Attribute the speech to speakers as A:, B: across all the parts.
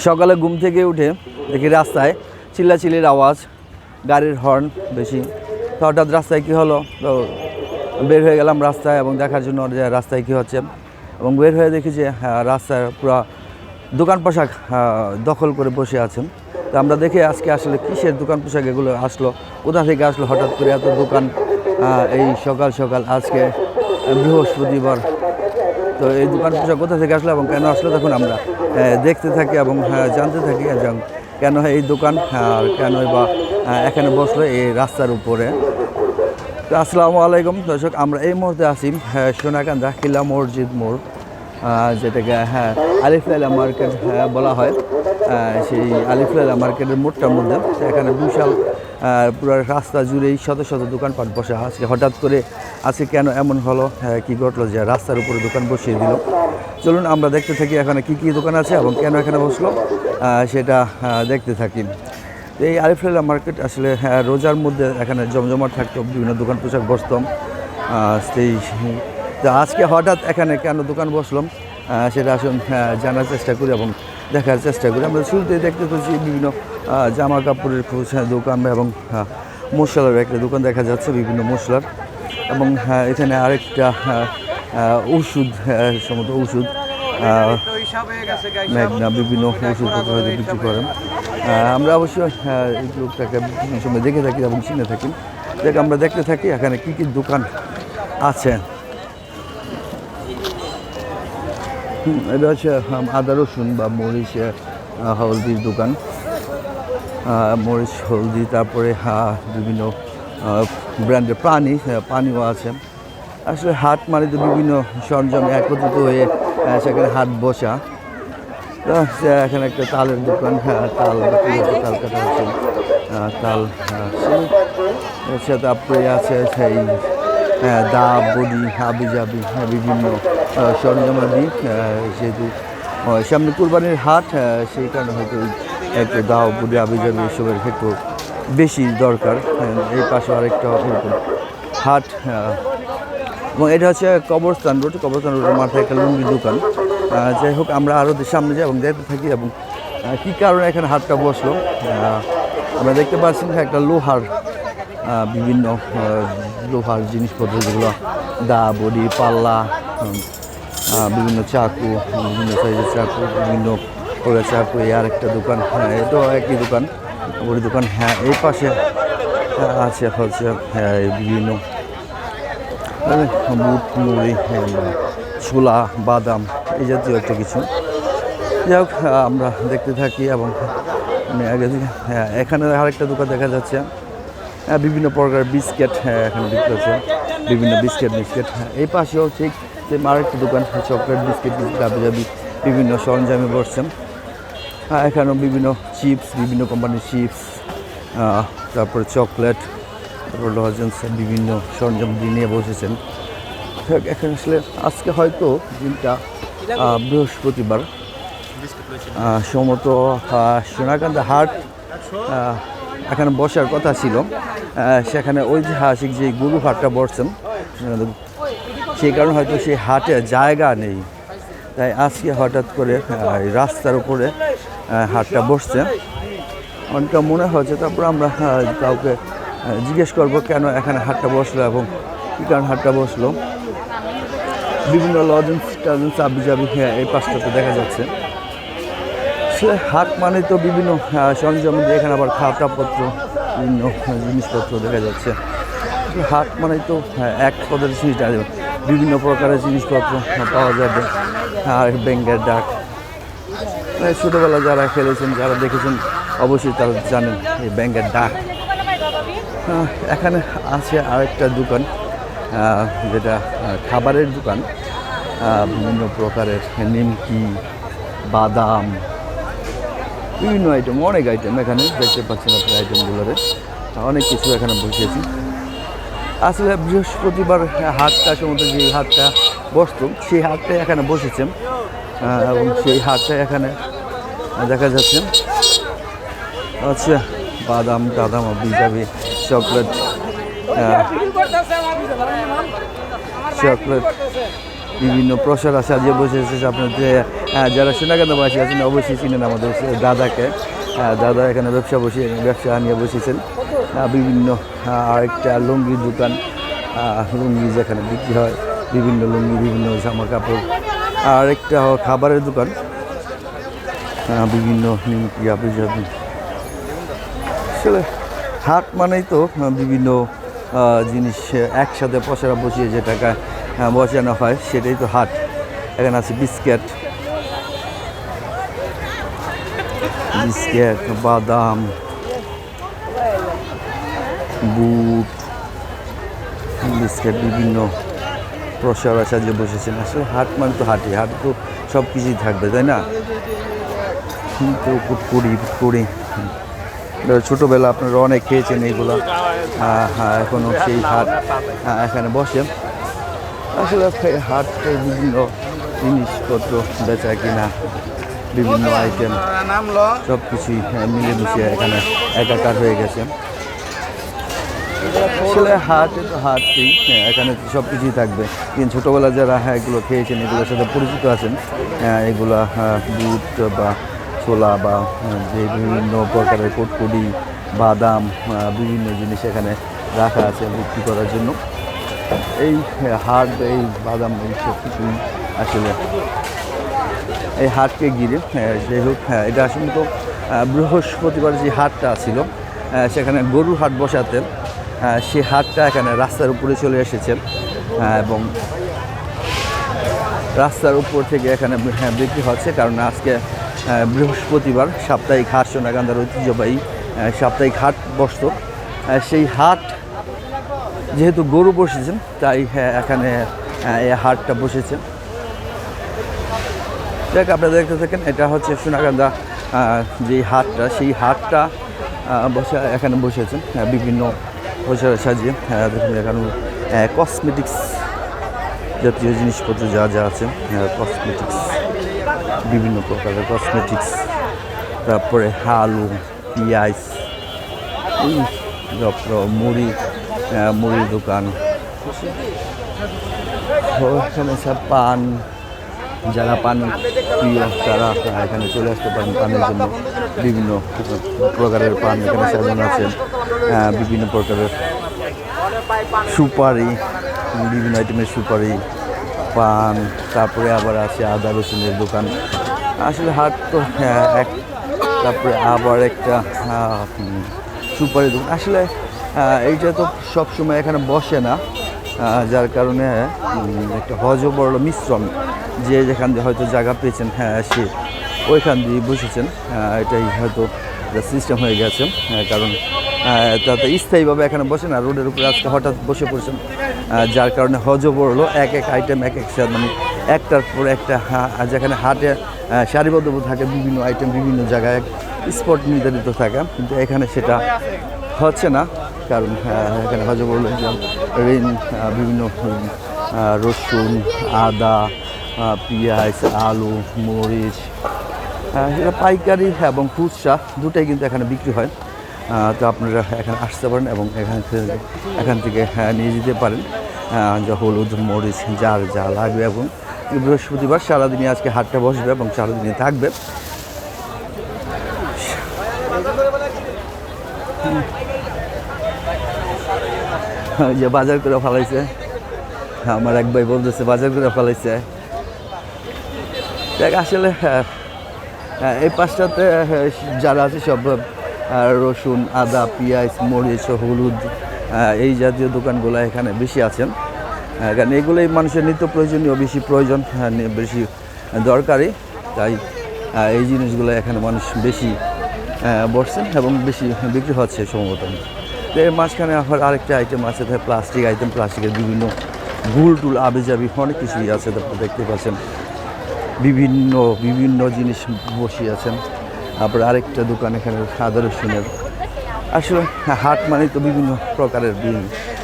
A: সকালে ঘুম থেকে উঠে দেখি রাস্তায় চিল্লাচিল্লির আওয়াজ, গাড়ির হর্ন বেশি। তো হঠাৎ রাস্তায় কী হলো, তো বের হয়ে গেলাম রাস্তায় এবং দেখার জন্য যে রাস্তায় কী হচ্ছে। এবং বের হয়ে দেখি যে রাস্তায় পুরো দোকান পোশাক দখল করে বসে আছেন। তো আমরা দেখে আজকে আসলে কিসের দোকান পোশাক এগুলো আসলো, কোথা থেকে আসলো হঠাৎ করে এত দোকান এই সকাল সকাল, আজকে বৃহস্পতিবার। তো এই দোকান পোশাক কোথা থেকে আসলো এবং কেন আসলো, তখন আমরা দেখতে থাকি এবং জানতে থাকি কেন এই দোকান আর কেনই বা এখানে বসলো এই রাস্তার উপরে। তো আসসালামু আলাইকুম দর্শক, আমরা এই মুহূর্তে আছি সোনাকান্দা কিল্লা মসজিদ মোড়, যেটাকে আলিফ লায়লা মার্কেট বলা হয়। সেই আলিফ লায়লা মার্কেটের মোড়টার মধ্যে এখানে বিশাল পুরো রাস্তা জুড়েই শত শত দোকানপাট বসে। আজকে হঠাৎ করে আজকে কেন এমন হলো, কি ঘটলো যে রাস্তার উপরে দোকান বসিয়ে দিল। চলুন আমরা দেখতে থাকি এখানে কি কি দোকান আছে এবং কেন এখানে বসলো সেটা দেখতে থাকি। এই আলিফ লায়লা মার্কেট আসলে রোজার মধ্যে এখানে জমজমাট থাকতো, বিভিন্ন দোকান পোশাক বসতাম। সেই আজকে হঠাৎ এখানে কেন দোকান বসলাম সেটা আসলে জানার চেষ্টা করি এবং দেখার চেষ্টা করি। আমরা শুরুতেই দেখতে পাচ্ছি বিভিন্ন জামা কাপড়ের দোকান এবং মশলার একটা দোকান দেখা যাচ্ছে, বিভিন্ন মশলার। এবং এখানে আরেকটা ওষুধ, সমস্ত ওষুধ ম্যাগনা বিভিন্ন ওষুধপত্র হয়তো বিক্রি করেন। আমরা অবশ্যই এই লোকটাকে বিভিন্ন সময় দেখে থাকি এবং চিনে থাকি। দেখ আমরা দেখতে থাকি এখানে কী কী দোকান আছে। এটা হচ্ছে আদা রসুন বা মরিচ হলদির দোকান, মরিচ হলদি, তারপরে বিভিন্ন ব্র্যান্ডের পানিও আছে। আসলে হাট মানে তো বিভিন্ন সরঞ্জাম একত্রিত হয়ে সেখানে হাট বসা। তো এখানে একটা তালের দোকান, তাল কাটা হচ্ছে, তাল হচ্ছে। তারপরে আছে সেই দা বডি হাবিজাবি বিভিন্ন সরঞ্জামাদি, যেহেতু সামনে কুরবানির হাট সেই কারণে হয়তো একটু দাও বডি হাবিজাবি এসবের একটু বেশি দরকার। এই পাশে আরেকটা হাট, এবং এটা হচ্ছে কবরস্থান রোডের মাথায় একটা লুঙ্গি দোকান। যাই হোক আমরা আরও সামনে যাই এবং দেখতে থাকি এবং কী কারণে এখানে হাটটা বসলো। আমরা দেখতে পাচ্ছি একটা বিভিন্ন লোহার জিনিসপত্র, যেগুলো দা বডি পাল্লা, বিভিন্ন চাকু, বিভিন্ন সাইজের চাকু, বিভিন্ন করে চাকু। এই আরেকটা দোকান, এটাও একই দোকান, বড়ি দোকান। এই পাশে আছে হচ্ছে বিভিন্ন বুট মুড়ি, ছোলা বাদাম এই জাতীয় একটা কিছু। যাই হোক আমরা দেখতে থাকি এবং এখানে আরেকটা দোকান দেখা যাচ্ছে, বিভিন্ন প্রকার বিস্কিট এখানে বিক্রি হচ্ছে, বিভিন্ন বিস্কিট। এই পাশেও ঠিক আরেকটা দোকান, চকলেট বিস্কিট গাবি বিভিন্ন সরঞ্জামে বসছেন। এখানেও বিভিন্ন চিপস, বিভিন্ন কোম্পানির চিপস, তারপরে চকলেট, তারপর লজেন্স, বিভিন্ন সরঞ্জাম দিয়ে নিয়ে বসেছেন। এখানে আসলে আজকে হয়তো দিনটা বৃহস্পতিবার, সম্ভবত সোনাকান্দা হাট এখানে বসার কথা ছিল। সেখানে ঐতিহাসিক যে গরু হাটটা বসছেন, সেই কারণে হয়তো সেই হাটে জায়গা নেই, তাই আজকে হঠাৎ করে রাস্তার উপরে হাটটা বসছে। অনেকটা মনে হচ্ছে। তারপর আমরা কাউকে জিজ্ঞেস করব কেন এখানে হাটটা বসলো এবং কী কারণ হাটটা বসলো। বিভিন্ন লজেন্স আবিজাবি এই পাশটাতে দেখা যাচ্ছে। হাট মানে তো বিভিন্ন সরঞ্জাম দিয়ে, এখানে আবার খাতাপত্র, বিভিন্ন জিনিসপত্র দেখা যাচ্ছে। হাট মানে তো এক পদের জিনিস, বিভিন্ন প্রকারের জিনিসপত্র পাওয়া যাবে। আর ব্যাঙের ডাক, ছোটোবেলা যারা খেলেছেন, যারা দেখেছেন অবশ্যই তারা জানেন এই ব্যাঙের ডাক। এখানে আছে আরেকটা দোকান, যেটা খাবারের দোকান, বিভিন্ন প্রকারের নিমকি, বাদাম, বিভিন্ন আইটেম, অনেক আইটেম এখানে দেখতে পাচ্ছেন আপনার আইটেমগুলোরে অনেক কিছু এখানে বসিয়েছি। আসলে বৃহস্পতিবার হাটটা সম্বন্ধে যে হাটটা বসত, সেই হাটটাই এখানে বসেছেন এবং সেই হাটটা এখানে দেখা যাচ্ছে। আচ্ছা, বাদাম টাদাম বিজাবি চকলেট বিভিন্ন প্রসারা সাজিয়ে বসেছে। আপনার যে যারা সোনাকান্দাবাসী আছেন অবশ্যই চিনেন আমাদের দাদাকে। দাদা এখানে ব্যবসা নিয়ে বসেছেন। বিভিন্ন আরেকটা লুঙ্গির দোকান, লুঙ্গি যেখানে বিক্রি হয়, বিভিন্ন লুঙ্গি, বিভিন্ন জামা কাপড়। আর একটা খাবারের দোকান, বিভিন্ন আসলে হাট মানেই তো বিভিন্ন জিনিস একসাথে পসরা বসিয়ে যে টাকা বসানো হয় সেটাই তো হাট। এখানে আছে বিস্কিট, বাদাম, বুট, বিস্কিট, বিভিন্ন প্রসারা সাজিয়ে বসেছেন। আসলে হাট মানে তো হাটে তো সব কিছুই থাকবে, তাই না? কিন্তু পুটকুড়ি ছোটোবেলা আপনারা অনেক খেয়েছেন এইগুলো। এখনও সেই হাট এখানে বসে। আসলে হাটের বিভিন্ন জিনিসপত্র বেচা কিনা, বিভিন্ন আইটেম সব কিছুই মিলেমিশে এখানে একাকার হয়ে গেছে। আসলে হাটে তো হাটই, এখানে সব কিছুই থাকবে। কিন্তু ছোটোবেলা যারা এগুলো খেয়েছেন, এগুলোর সাথে পরিচিত আছেন, এগুলা বুট বা ছোলা বা যে বিভিন্ন প্রকারের কুটকুটি, বাদাম, বিভিন্ন জিনিস এখানে রাখা আছে বিক্রি করার জন্য। এই হাট, এই বাদাম, এই সব কিছুই আসলে এই হাটকে ঘিরে। যাই হোক, এটা আসলে তো বৃহস্পতিবার যে হাটটা ছিল সেখানে গরুর হাট বসাতেন, সেই হাটটা এখানে রাস্তার উপরে চলে এসেছেন এবং রাস্তার উপর থেকে এখানে বিক্রি হচ্ছে। কারণ আজকে বৃহস্পতিবার সাপ্তাহিক হাট, সোনাকান্দার ঐতিহ্যবাহী সাপ্তাহিক হাট বসত। সেই হাট যেহেতু গরু বসেছেন তাই এখানে এই হাটটা বসেছে। দেখ আপনারা দেখতে থাকেন, এটা হচ্ছে সোনাকান্দা যে হাটটা, সেই হাটটা এখানে বসেছেন বিভিন্ন প্রসার সাজিয়ে। দেখুন এখানে কসমেটিক্স জাতীয় জিনিসপত্র যা যা আছে, কসমেটিক্স, বিভিন্ন প্রকারের কসমেটিক্স, তারপরে আলু, পেঁয়াজ, মুড়ির দোকান, এখানে সব পান, যারা পান প্রিয় তারা এখানে চলে আসতে পারেন পানের জন্য। বিভিন্ন প্রকারের পান এখানে সাজানো আছে, বিভিন্ন প্রকারের সুপারি, বিভিন্ন আইটেমের সুপারি, পান, তারপরে আবার আছে আদা রসুনের দোকান। আসলে হাট তো এক, তারপরে আবার একটা সুপারি দোকান। আসলে এইটা তো সবসময় এখানে বসে না, যার কারণে একটা হজবরল মিশ্রণ, যে যেখান দিয়ে হয়তো জায়গা পেয়েছেন সে ওইখান দিয়ে বসেছেন। এটাই হয়তো সিস্টেম হয়ে গেছে, কারণ তাতে স্থায়ীভাবে এখানে বসে না, রোডের উপরে আজকে হঠাৎ বসে পড়ছেন, যার কারণে হজবরল এক এক আইটেম এক এক মানে একটার পর একটা, যেখানে হাটে সারিবদ্ধ থাকে বিভিন্ন আইটেম বিভিন্ন জায়গায় স্পট নির্ধারিত থাকে, কিন্তু এখানে সেটা হচ্ছে না। কারণ এখানে হজবরল বিভিন্ন রসুন, আদা, পেঁয়াজ, আলু, মরিচ, সেটা পাইকারি এবং খুচরা দুটাই কিন্তু এখানে বিক্রি হয়। তো আপনারা এখানে আসতে পারেন এবং এখান থেকে নিয়ে যেতে পারেন যা হলুদ, মরিচ, যার যা লাগবে। এবং বৃহস্পতিবার সারাদিনই আজকে হাটটা বসবে এবং সারাদিনই থাকবে। যে বাজার করে ফেলাইছে, আমার এক ভাই বলতেছে বাজার করে ফেলাইছে। দেখ আসলে এই পাঁচটাতে যারা আছে সব রসুন, আদা, পেঁয়াজ, মরিচ, হলুদ, এই জাতীয় দোকানগুলো এখানে বেশি আছেন। কারণ এগুলোই মানুষের নিত্য প্রয়োজনীয়, বেশি প্রয়োজন, বেশি দরকারি, তাই এই জিনিসগুলো এখানে মানুষ বেশি বসছেন এবং বেশি বিক্রি হচ্ছে সম্ভবত। তো এর মাঝখানে আবার আরেকটা আইটেম আছে, প্লাস্টিক আইটেম, প্লাস্টিকের বিভিন্ন গুল টুল আবিজাবি অনেক কিছুই আছে। তারপর দেখতে পাচ্ছেন বিভিন্ন জিনিস বসিয়ে আছেন। তারপরে আরেকটা দোকান এখানে আদা রসুনের। আসলে হাট মানে তো বিভিন্ন প্রকারের দিন।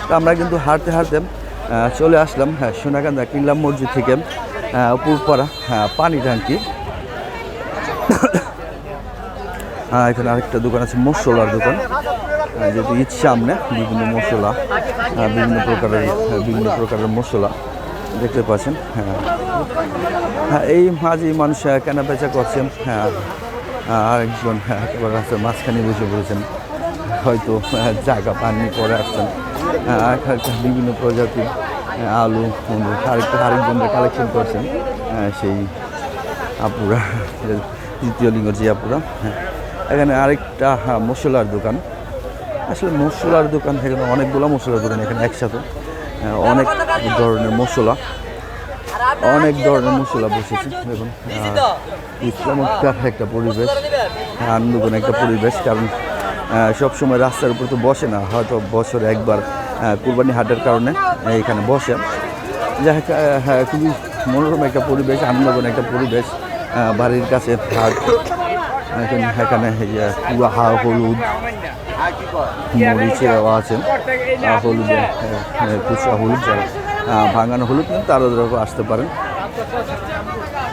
A: তো আমরা কিন্তু হাঁটতে হাঁটতে চলে আসলাম সোনাকান্দা কিল্লা মসজিদ থেকে পুরপাড়া পানি ট্যাঙ্কি। এখানে আরেকটা দোকান আছে মশলার দোকান, যেহেতু ঈদ সামনে, বিভিন্ন মশলা, বিভিন্ন প্রকারের মশলা দেখতে পাচ্ছেন। হ্যাঁ, এই মাঝে মানুষ কেনা বেচা করছেন। হ্যাঁ, আরেকজন একেবারে রাস্তার মাঝখানে বসে পড়েছেন, হয়তো জায়গা পাননি পরে আসছেন। বিভিন্ন প্রজাতির আলু আরেকজনরা কালেকশন করছেন, সেই আপুরা, তৃতীয় লিঙ্গের যে আপুরা। হ্যাঁ, এখানে আরেকটা মশলার দোকান। আসলে মশলার দোকান, এখানে অনেকগুলো মশলার দোকান এখানে একসাথে। অনেক ধরনের মশলা বসেছে। দেখুন চমৎকার একটা পরিবেশ, আনন্দঘন একটা পরিবেশ। কারণ সবসময় রাস্তার উপর তো বসে না, হয়তো বছরে একবার কুরবানি হাটের কারণে এখানে বসে। যাই হোক, খুবই মনোরম একটা পরিবেশ, আনন্দঘন একটা পরিবেশ। বাড়ির কাছে হাট, এখানে পুরো হলুদ মরিচেরাও আছেন, হলুদ খুচরা হলুদ, যারা ভাঙানো হলুদ কিন্তু তারা আসতে পারেন।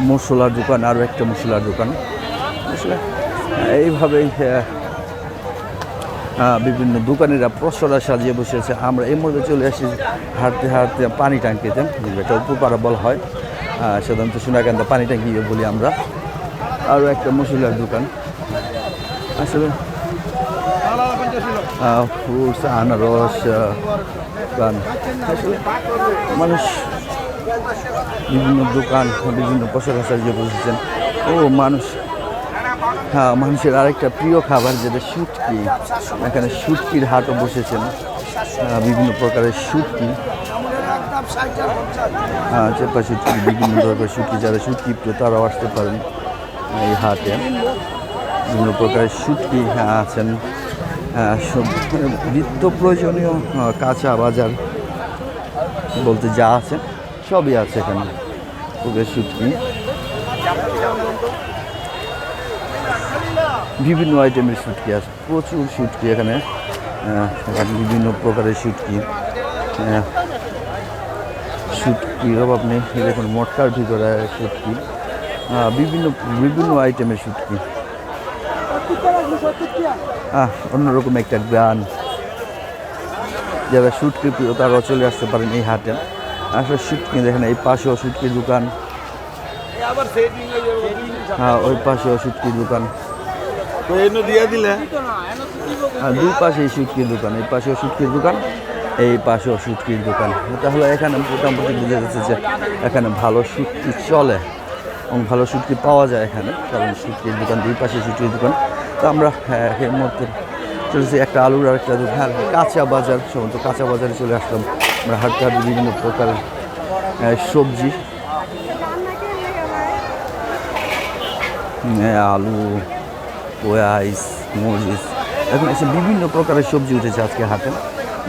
A: মশলার দোকান, আরও একটা মশলার দোকান। আসলে এইভাবেই বিভিন্ন দোকানিরা প্রসরা সাজিয়ে বসেছে। আমরা এই মুহূর্তে চলে আসি হাঁটতে হাঁটতে পানি ট্যাঙ্কিতে, এটা উপপাড়া বলা হয়, সাধারণত সোনাকান্দা পানি ট্যাঙ্কি বলি আমরা। আরও একটা মশলার দোকান। আসলে ফ্রুটস, আনারস দোকান। আসলে মানুষ বিভিন্ন দোকান, বিভিন্ন প্রসরা সাজিয়ে বসেছেন। মানুষের আরেকটা প্রিয় খাবার যেটা শুটকি, এখানে শুটকির হাটও বসেছেন। বিভিন্ন প্রকারের শুটকি, চেপা শুটকি, বিভিন্ন ধরনের শুটকি, যারা শুটকি প্রিয় তারাও আসতে পারেন এই হাটে। বিভিন্ন প্রকারের শুটকি আছেন। নিত্য প্রয়োজনীয় কাঁচা বাজার বলতে যা আছে সবই আছে এখানে। শুটকি, বিভিন্ন আইটেমের শুটকি আছে, প্রচুর শুটকি এখানে। বিভিন্ন প্রকারের শুটকির অভাব নেই। দেখুন মটকার ভিতরে শুটকি, বিভিন্ন আইটেমের শুটকি। অন্যরকম একটা গান, যারা শুটকি প্রিয় তারাও চলে আসতে পারেন এই হাটে। আসলে শুটকি দেখেন, এই পাশেও শুটকির দোকান, ওই পাশেও শুটকির দোকান, দুই পাশেই শুটকির দোকান, এই পাশেও শুটকির দোকান, এই পাশেও শুটকির দোকান। তাহলে এখানে মোটামুটি বোঝা যাচ্ছে যে এখানে ভালো শুটকি চলে এবং ভালো শুটকি পাওয়া যায় এখানে, কারণ শুটকির দোকান, দুই পাশে শুটকির দোকান। তো আমরা এই মুহূর্তে চলেছি একটা আলুর আর একটা দোকান, কাঁচা বাজার, সমস্ত কাঁচা বাজারে চলে আসলাম। আমরা হাঁটতে হাঁটতে বিভিন্ন প্রকারের সবজি, আলু, পেঁয়াজ, মরিচ, এখন এসে বিভিন্ন প্রকারের সবজি উঠেছে আজকে হাটে।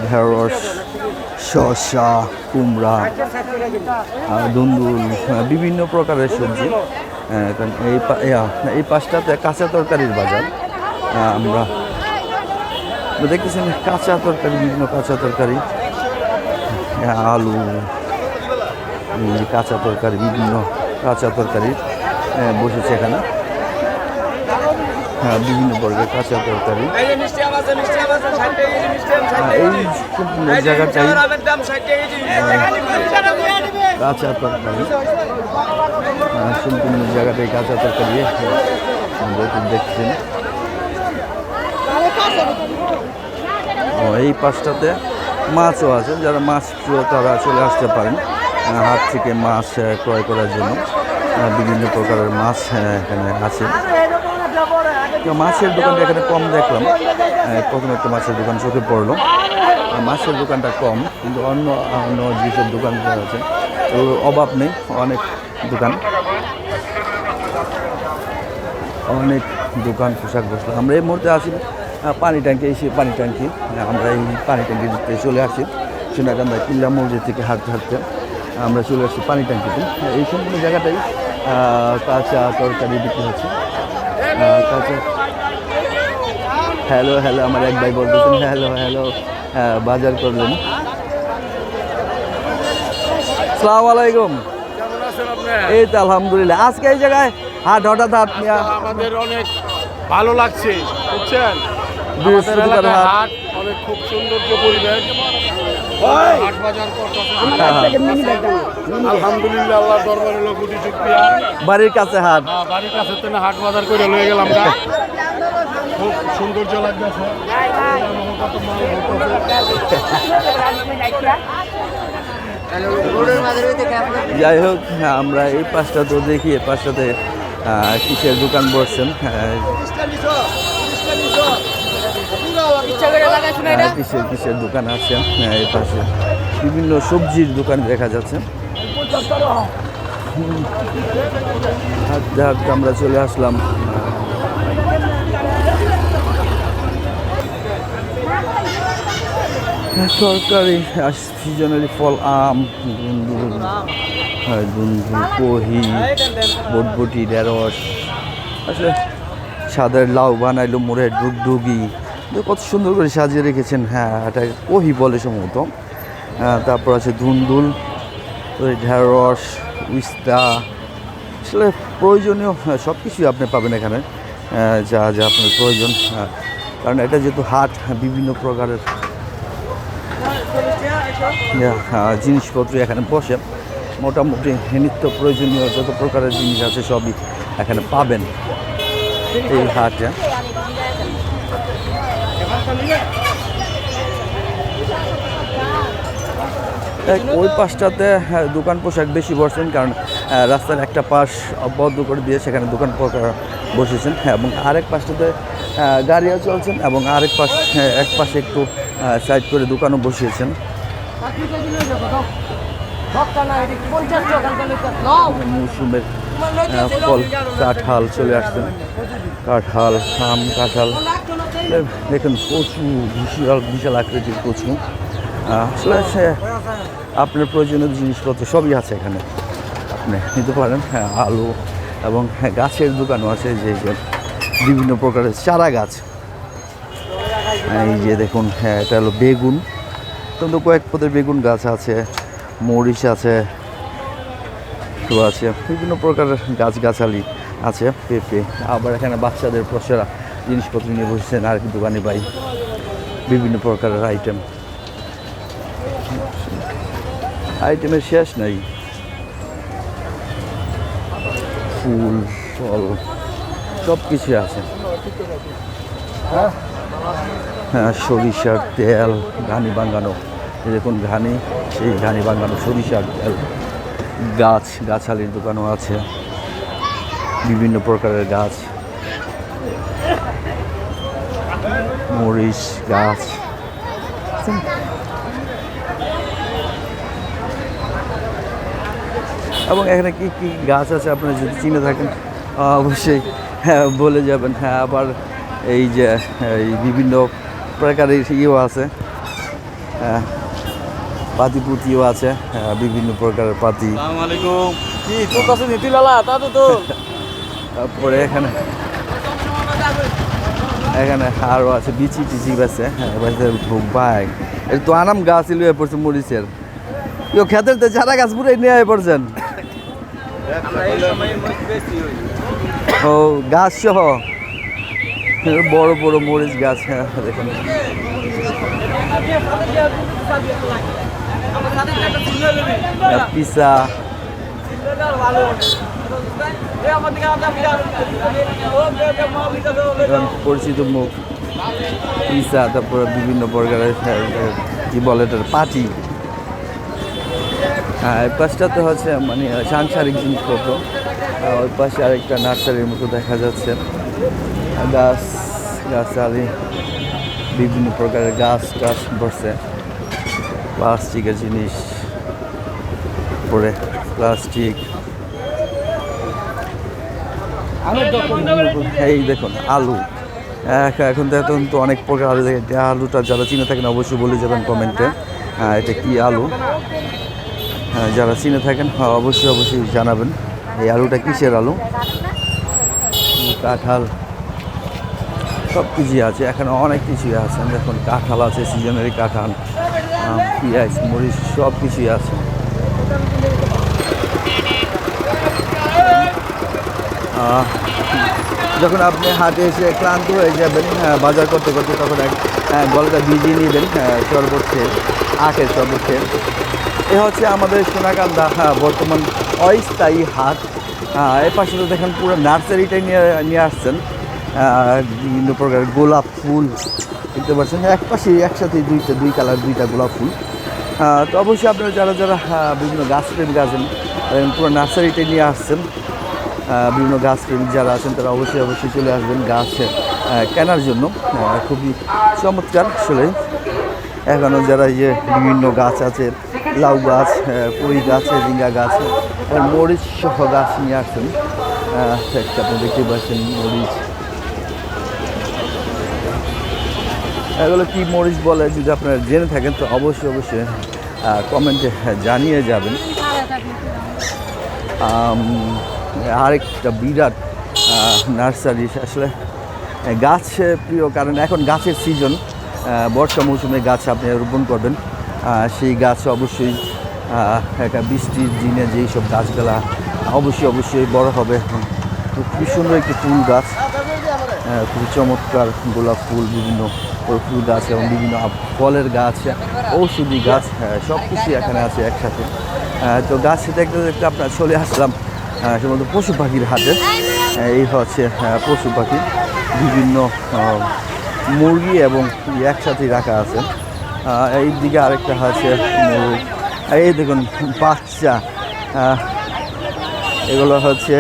A: ঢেঁড়স, শসা, কুমড়া, দুন্দুল, বিভিন্ন প্রকারের সবজি। এই পাশটাতে কাঁচা তরকারির বাজার। আমরা দেখতেছেন কাঁচা তরকারি, বিভিন্ন কাঁচা তরকারি, আলু, কাঁচা তরকারি, বিভিন্ন কাঁচা তরকারি বসেছে এখানে। বিভিন্ন বর্গের কাঁচা তরকারি। এই জায়গাটাই কাঁচা তরকারি, সম্পূর্ণ জায়গাটাই কাঁচা তরকারি দেখছেন। এই পাশটাতে মাছও আছে, যারা মাছ প্রিয় তারা চলে আসতে পারেন হাট থেকে মাছ ক্রয় করার জন্য। বিভিন্ন প্রকারের মাছ এখানে আছে। মাছের দোকানটা এখানে কম দেখলাম, প্রথমে একটা মাছের দোকান চোখে পড়লো। মাছের দোকানটা কম, কিন্তু অন্য যেসব দোকানগুলো আছে ওর অভাব নেই। অনেক দোকান পোশাক বসলো। আমরা এই মুহূর্তে আছি পানি ট্যাঙ্কি, আমরা এই পানি ট্যাঙ্কিতে চলে আসি। সোনাকান্দা কিল্লা মসজিদ থেকে হাঁটতে হাঁটতে আমরা চলে আসছি পানি ট্যাঙ্কিতে। এই সম্পূর্ণ জায়গাটাই কাঁচা তরকারি বিক্রি হচ্ছে। হ্যালো আমার এক ভাই বলতেছেন হ্যালো, বাজার করলেন। আসসালামু আলাইকুম। এই তো আলহামদুলিল্লাহ। আজকে এই জায়গায় হঠাৎ
B: আমাদের অনেক ভালো লাগছে, বুঝছেন?
A: বৃহস্পতিবার হাট,
B: অনেক খুব সৌন্দর্য পরিবেশ, হাট বাজার করতেছে। আলহামদুলিল্লাহ আল্লাহ দরবারে লোক উঠি শুকরিয়া।
A: বাড়ির কাছে হাট।
B: বাড়ির কাছে তো না হাট বাজার করে লয়ে গেলাম গা। খুব সৌন্দর্য লাগতেছে। কত মাল হইতেছে।
A: যাই হোক, আমরা এই পাশটা তো দেখি, এই পাশটাতে কিসের দোকান বসছেন, কিসের দোকান আছে। এই পাশে বিভিন্ন সবজির দোকান দেখা যাচ্ছে। হাঁটতে হাঁটতে আমরা চলে আসলাম সরকারি সিজনালি ফল, আম, দুন্দুল, কহি, বটবটি, ঢেঁড়স, আসলে সাদার লাউ বানাইলো, মোড়ে ডুগডুগি, কত সুন্দর করে সাজিয়ে রেখেছেন। হ্যাঁ, এটা কহি বলে সম্ভবত। তারপর আছে ধুন্দুল, ঢেঁড়স, উস্তা, আসলে প্রয়োজনীয় সব কিছুই আপনি পাবেন এখানে, যা যা আপনার প্রয়োজন। কারণ এটা যেহেতু হাট, বিভিন্ন প্রকারের জিনিসপত্র এখানে বসে। মোটামুটি নিত্য প্রয়োজনীয় যত প্রকারের জিনিস আছে সবই এখানে পাবেন এই হাটে। ওই পাশটাতে দোকান পোশাক বেশি বসছেন, কারণ রাস্তার একটা পাশ বন্ধ করে দিয়ে সেখানে দোকান বসেছেন, এবং আরেক পাশটাতে গাড়িও চলছেন, এবং আরেক পাশ এক পাশে একটু সাইড করে দোকানও বসিয়েছেন। মৌসুমের ফল কাঁঠাল চলে আসছেন, কাঁঠাল, আম, কাঁঠাল, দেখুন কচু, বিশাল বিশাল আকৃতির কচু। আসলে আপনার প্রয়োজনীয় জিনিসপত্র সবই আছে এখানে, আপনি নিতে পারেন। হ্যাঁ, আলু এবং গাছের দোকানও আছে, যে বিভিন্ন প্রকারের চারা গাছ। এই যে দেখুন, হ্যাঁ, এটা হলো বেগুন, কিন্তু কয়েক পদের বেগুন গাছ আছে, মরিচ আছে, তো আছে বিভিন্ন প্রকারের গাছগাছালি আছে, পেঁপে। আবার এখানে বাচ্চাদের পশরা জিনিসপত্র নিয়ে বসেছেন আরেক দোকানে ভাই, বিভিন্ন প্রকারের আইটেমের শেষ নাই। ফুল, ফল, সব কিছু আছে। হ্যাঁ, সরিষার তেল, ঘানি বাঙ্গানো, দেখুন ঘানি, সেই ঘানি বাঙ্গানো সরিষার তেল, গাছালির দোকানও আছে, বিভিন্ন প্রকারের গাছ, মরিচ গাছ। এবং এখানে কি কি গাছ আছে আপনারা যদি চিনে থাকেন অবশ্যই বলে যাবেন। হ্যাঁ, আবার এই যে এই বিভিন্ন প্রকারের ইয়েও আছে, পাতি পুঁতিও আছে, বিভিন্ন প্রকারের পাতি। তারপরে এখানে আরও আছে বিচি টিচি বেছে, ভাই এটা তো আনাম গাছ লুয়ে পড়ছে মরিচের, খেতের তো চারা গাছ পুরো নিয়ে পড়ছেন। ও গাছ সহ বড় বড় মরিচ গাছ। হ্যাঁ, দেখুন পিসা, পরিচিত মুখ পিসা, তারপরে বিভিন্ন প্রকারের কি বলে এটার পাটি। হ্যাঁ, এই পাশটাতে হচ্ছে মানে সাংসারিক জিনিসপত্র, ওই পাশে আরেকটা নার্সারির মতো দেখা যাচ্ছে, গাছালি, বিভিন্ন প্রকারের গাছ টাছ বসছে, প্লাস্টিকের জিনিস, পরে প্লাস্টিক। এই দেখুন আলু, এখন তো অনেক প্রকার আলু দেখে, আলুটা যারা চিনে থাকেন অবশ্যই বলে যাবেন কমেন্টে এটা কি আলু। যারা চিনে থাকেন অবশ্যই জানাবেন এই আলুটা কিসের আলু। কাঁঠাল, সব কিছুই আছে এখানে, অনেক কিছুই আছে। দেখুন কাঁঠাল আছে, সিজনারি কাঁঠাল, পেঁয়াজ, মরিচ, সব কিছুই আছে। যখন আপনি হাটে এসে ক্লান্ত হয়ে যাবেন বাজার করতে করতে, তখন এক গলকা ভিজিয়ে নেবেন শরবত খেয়ে, আখের শরবত। এ হচ্ছে আমাদের সোনাকান্দা বর্তমান অস্থায়ী হাট। এর পাশে তো দেখেন পুরো নার্সারিটাই নিয়ে আসছেন, বিভিন্ন প্রকার গোলাপ ফুল দেখতে পাচ্ছেন, এক পাশে একসাথে দুই কালার দুইটা গোলাপ ফুল। তো অবশ্যই আপনারা যারা যারা বিভিন্ন গাছপ্রেমিক আছেন পুরো নার্সারিটাই নিয়ে আসছেন, বিভিন্ন গাছপ্রেমিক যারা আছেন তারা অবশ্যই চলে আসবেন গাছ কেনার জন্য। খুবই চমৎকার আসলে। এখনও যারা যে বিভিন্ন গাছ আছে, লাউ গাছ, পুঁই গাছ, ঝিঙ্গা গাছ, মরিচ সহ গাছ নিয়ে আসছেন। একটা আপনি দেখতে পাচ্ছেন মরিচ, এগুলো কি মরিচ বলে যদি আপনারা জেনে থাকেন তো অবশ্যই কমেন্টে জানিয়ে যাবেন। আরেকটা বিরাট নার্সারি, আসলে গাছ প্রিয়, কারণ এখন গাছের সিজন, বর্ষা মৌসুমে গাছ আপনি রোপণ করবেন, সেই গাছ অবশ্যই একটা বৃষ্টির দিনে যেই সব গাছগুলা অবশ্যই বড় হবে। খুবই সুন্দর একটি ফুল গাছ, খুবই চমৎকার গোলাপ ফুল, বিভিন্ন ফুল গাছ এবং বিভিন্ন ফলের গাছ, ঔষধি গাছ, সব কিছুই এখানে আছে একসাথে। তো গাছ দেখতে দেখতে আপনার চলে আসলাম সম্ভবত পশু পাখির হাটে। এই হচ্ছে পশু পাখি, বিভিন্ন মুরগি এবং একসাথেই রাখা আছে। এই দিকে আরেকটা আছে মুরগি, এই দেখুন বাচ্চা, এগুলো হচ্ছে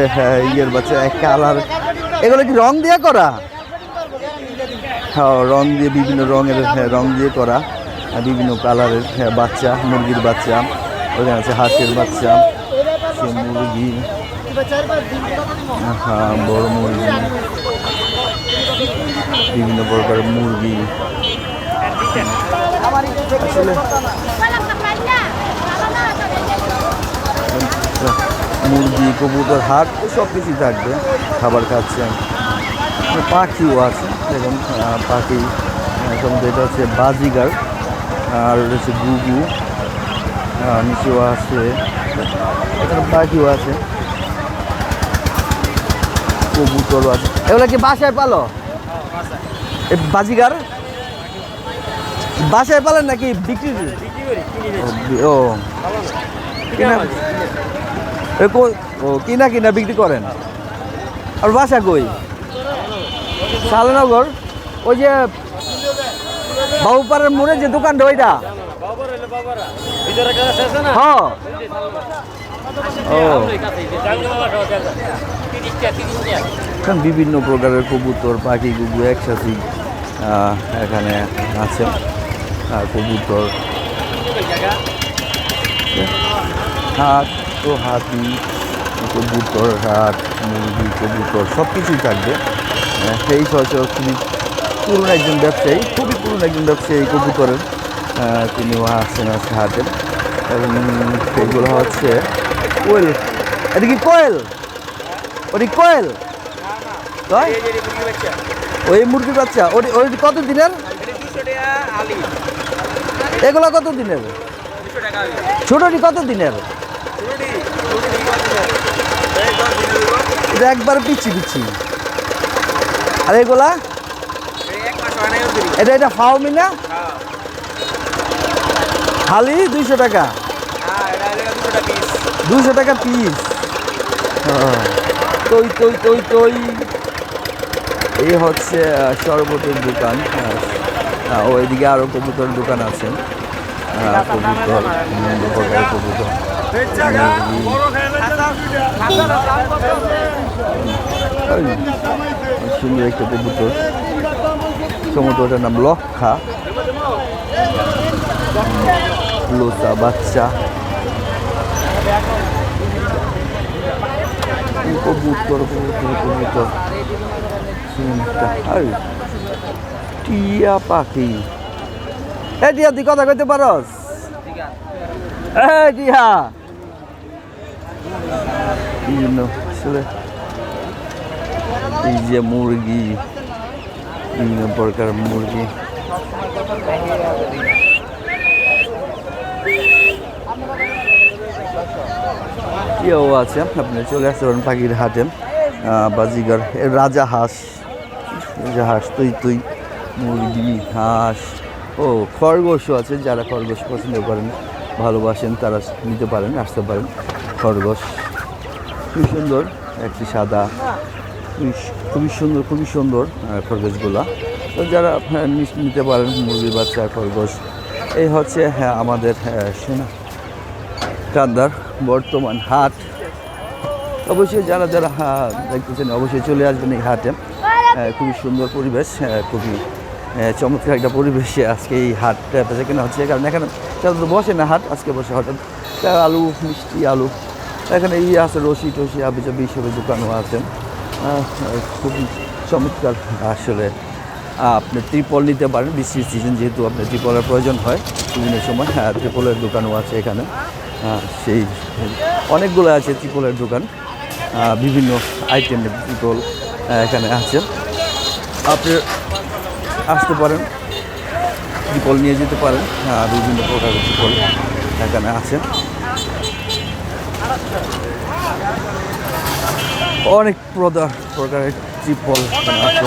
A: ইয়ের বাচ্চা, এক কালার। এগুলো কি রং দিয়ে করা? হ্যাঁ, রং দিয়ে, বিভিন্ন রঙের রং দিয়ে করা, বিভিন্ন কালারের বাচ্চা, মুরগির বাচ্চা। ওখানে আছে হাঁসের বাচ্চা, সে মুরগি, হ্যাঁ বড় মুরগি, বিভিন্ন প্রকার মুরগি। আসলে মুরগি, কবুতর, হাট সব কিছুই থাকবে, খাবার খাচ্ছে। পাখিও আছে দেখুন, পাখি সম্ভবত এটা হচ্ছে বাজিগার, আর এটা হচ্ছে গুগু, নিচেও আছে, এখানে পাখিও আছে, কবুতরও আছে। এগুলো কি বাসায় পালো? এই বাজিগার বাসায় পালেন নাকি বিক্রি? ও কিনা বিক্রি করেন। আর বাসা কই? শালনগর, ওই যে বাবুপাড়ার মোড়ে যে দোকানটা ওইটা? হ্যাঁ। ও বিভিন্ন প্রকারের কবুতর, পাখি, গুগু একসাথে এখানে আছে। কবুতর, হাট তো হাতি, কবুতর, হাট, মুরগি, কবুতর সব কিছুই থাকবে। সেই হচ্ছে খুবই পুরনো একজন ব্যবসায়ী, খুবই পুরনো একজন ব্যবসায়ী কবুতরের, তিনিও আসছেন আজকে হাটে। এবং সেগুলো হচ্ছে কোয়েল। এটা কি কোয়েল? ওটি কোয়েল? ওই মুরগির বাচ্চা, ওই কত দিনের? এগুলো কত দিনের? ছোটটি কত দিনের? এটা একবার পিচ্ছি। আর এগুলা? এটা ফাউমি না? খালি 200 টাকা? 200 টাকা পিস। তৈ এই হচ্ছে শরবতের দোকান। ওইদিকে আরো কবুতরের দোকান আছে, কবুতর, কবুতর, সুন্দর একটা কবুতর, সমুদ্রটার নাম লক্ষা, লোসা বাচ্চা, কবুতর, টিয়া পাখি। টিয়া তুই কথা কইতে পারস? টিয়া আসলে এই যে মুরগি, বিভিন্ন প্রকার মুরগি, টিয়াও আছে। আপনি চলে আসতে পারেন পাখির হাটে। বাজিগার, রাজা হাঁস, তুই মুরগি, হাঁস, ও খরগোশও আছে, যারা খরগোশ পছন্দ করেন ভালোবাসেন তারা নিতে পারেন, আসতে পারেন। খরগোশ খুবই সুন্দর, একটি সাদা, খুবই সুন্দর খরগোশগুলা। তো যারা নিতে পারেন মুরগির বাচ্চা, খরগোশ। এই হচ্ছে আমাদের সোনাকান্দার বর্তমান হাট। অবশ্যই যারা যারা দেখতেছেন অবশ্যই চলে আসবেন এই হাটে। খুবই সুন্দর পরিবেশ, খুবই চমৎকার একটা পরিবেশে আজকে এই হাটটা বেচা কেনা হচ্ছে। কারণ এখানে সাধারণত বসে না হাট, আজকে বসে হঠাৎ আলু, মিষ্টি আলু, এখানে আছে রশি টসি আবিজাবি হিসেবে দোকানও আছে। খুবই চমৎকার আসলে। আপনি ত্রিপল নিতে পারেন, বৃষ্টির সিজন যেহেতু আপনার ত্রিপলের প্রয়োজন হয় বিভিন্ন সময়। ত্রিপলের দোকানও আছে এখানে। সেই অনেকগুলো আছে ত্রিপলের দোকান, বিভিন্ন আইটেমের ত্রিপল এখানে আছে। আপনি আসতে পারেন, ত্রিপল নিয়ে যেতে পারেন। বিভিন্ন প্রকারের ত্রিপল এখানে আছে। অনেক প্রকারের ত্রিপল আছে।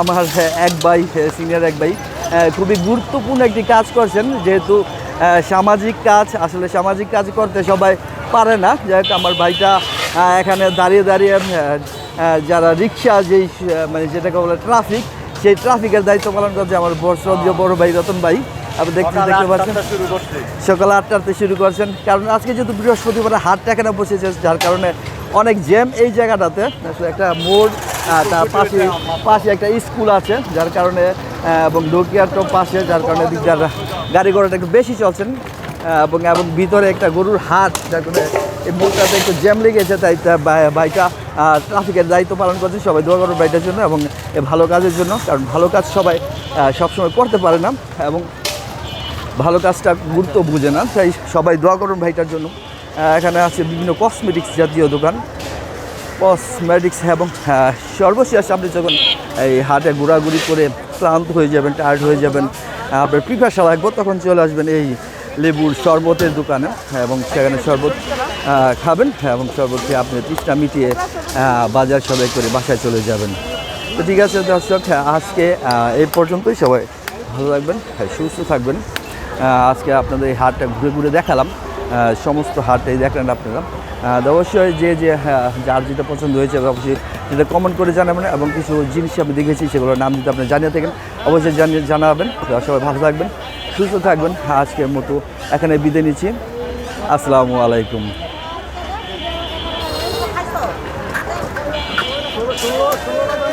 A: আমার এক ভাই, সিনিয়র এক ভাই খুবই গুরুত্বপূর্ণ একটি কাজ করছেন। যেহেতু সামাজিক কাজ, আসলে সামাজিক কাজ করতে সবাই পারে না। যাই হোক আমার ভাইটা এখানে দাঁড়িয়ে দাঁড়িয়ে যারা রিক্সা, যেই মানে যেটাকে বলে ট্রাফিক, সেই ট্রাফিকের দায়িত্ব পালন করছে আমার শ্রদ্ধেয় বড় ভাই রতন ভাই। আপনি দেখতে পাচ্ছেন সকাল 8টাতে শুরু করছেন। কারণ আজকে যেহেতু বৃহস্পতিবার হাটটা এখানে বসেছে, যার কারণে অনেক জ্যাম এই জায়গাটাতে। আসলে একটা মোড়, তার পাশে একটা স্কুল আছে, যার কারণে এবং ডোকিয়ারটাও পাশে, যার কারণে দিকদার গাড়ি ঘোড়াটা একটু বেশি চলছেন। এবং ভিতরে একটা গরুর হাট, যার কারণে এই মোড়টাতে একটু জ্যাম লেগেছে। তাই বাইকটা ট্রাফিকের দায়িত্ব পালন করছে। সবাই দোয়া করুন বাইকটার জন্য এবং ভালো কাজের জন্য। কারণ ভালো কাজ সবাই সবসময় করতে পারে না এবং ভালো কাজটা গুরুত্ব বুঝে না। তাই সবাই দোয়া করুন ভাইটার জন্য। এখানে আছে বিভিন্ন কসমেটিক্স জাতীয় দোকান, কসমেটিক্স। এবং সর্বশেষ আপনি যখন এই হাটে ঘোরাঘুরি করে ক্লান্ত হয়ে যাবেন, টায়ার্ড হয়ে যাবেন, আপনার পিপাসা লাগবে, তখন চলে আসবেন এই লেবুর শরবতের দোকানে এবং সেখানে শরবত খাবেন এবং শরবত খেয়ে আপনি তৃষ্ণা মিটিয়ে বাজার সবাই করে বাসায় চলে যাবেন। তো ঠিক আছে দর্শক, আজকে এই পর্যন্তই। সবাই ভালো থাকবেন, সুস্থ থাকবেন। আজকে আপনাদের এই হাটটা ঘুরে ঘুরে দেখালাম, সমস্ত হাটটাই দেখলেন আপনারা। অবশ্যই যে যার যেটা পছন্দ হয়েছে অবশ্যই যেটা কমেন্ট করে জানাবেন এবং কিছু জিনিস আমি দেখেছি সেগুলোর নাম যদি আপনি জানিয়ে থাকেন অবশ্যই জানাবেন। সবাই ভালো থাকবেন, সুস্থ থাকবেন। আজকের মতো এখানে বিদায় নিচ্ছি। আসসালামু আলাইকুম।